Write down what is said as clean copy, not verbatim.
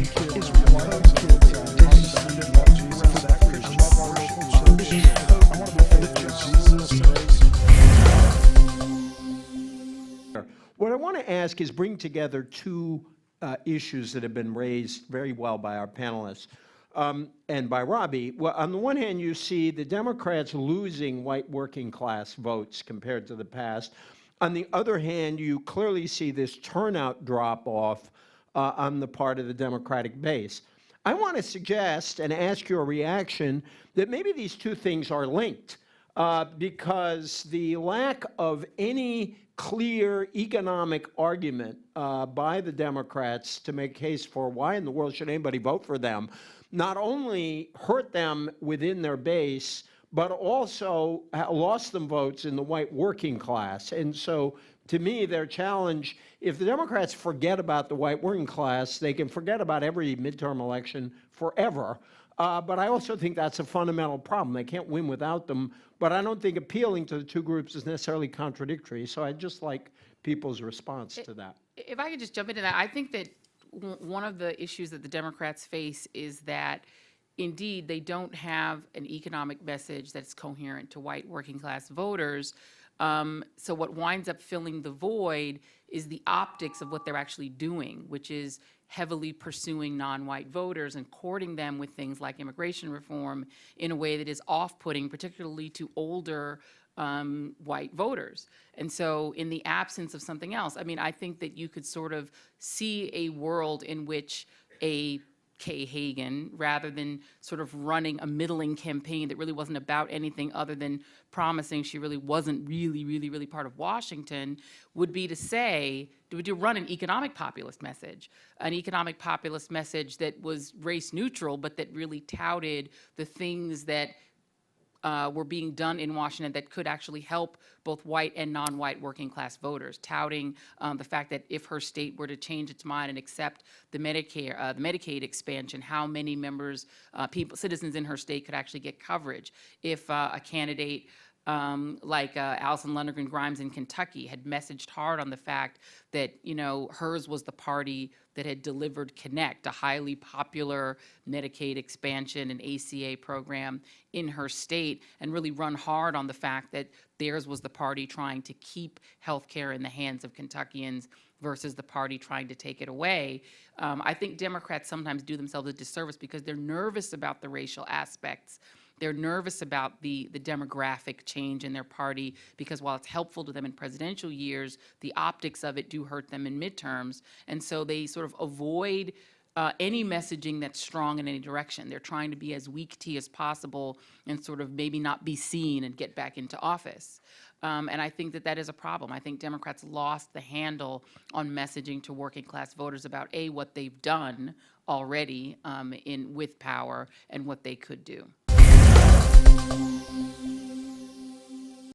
is white kids for that reason. Love our local church. I want to be faithful to Jesus. What I want to ask is bring together two issues that have been raised very well by our panelists and by Robbie. Well, on the one hand, you see the Democrats losing white working class votes compared to the past. On the other hand, you clearly see this turnout drop off on the part of the Democratic base. I want to suggest and ask your reaction that maybe these two things are linked because the lack of any clear economic argument by the Democrats to make a case for why in the world should anybody vote for them not only hurt them within their base, but also lost them votes in the white working class. And so, to me, their challenge, if the Democrats forget about the white working class, they can forget about every midterm election forever. But I also think that's a fundamental problem. They can't win without them. But I don't think appealing to the two groups is necessarily contradictory. So I'd just like people's response to that. If I could just jump into that, I think that one of the issues that the Democrats face is that indeed they don't have an economic message that's coherent to white working class voters. So what winds up filling the void is the optics of what they're actually doing, which is heavily pursuing non-white voters and courting them with things like immigration reform in a way that is off-putting, particularly to older white voters. And so in the absence of something else, I mean, I think that you could sort of see a world in which a Kay Hagan, rather than sort of running a middling campaign that really wasn't about anything other than promising she really wasn't really part of Washington, would be to say, would you run an economic populist message that was race neutral, but that really touted the things that were being done in Washington that could actually help both white and non-white working class voters, touting the fact that if her state were to change its mind and accept the Medicare, the Medicaid expansion, how many members, citizens in her state could actually get coverage. If a candidate like Allison Lundergan Grimes in Kentucky had messaged hard on the fact that, you know, hers was the party that had delivered Connect, a highly popular Medicaid expansion and ACA program in her state, and really run hard on the fact that theirs was the party trying to keep health care in the hands of Kentuckians versus the party trying to take it away. I think Democrats sometimes do themselves a disservice because they're nervous about the racial aspects. They're nervous about the demographic change in their party because while it's helpful to them in presidential years, the optics of it do hurt them in midterms. And so they sort of avoid any messaging that's strong in any direction. They're trying to be as weak tea as possible and sort of maybe not be seen and get back into office. And I think that that is a problem. I think Democrats lost the handle on messaging to working class voters about A, what they've done already with power and what they could do.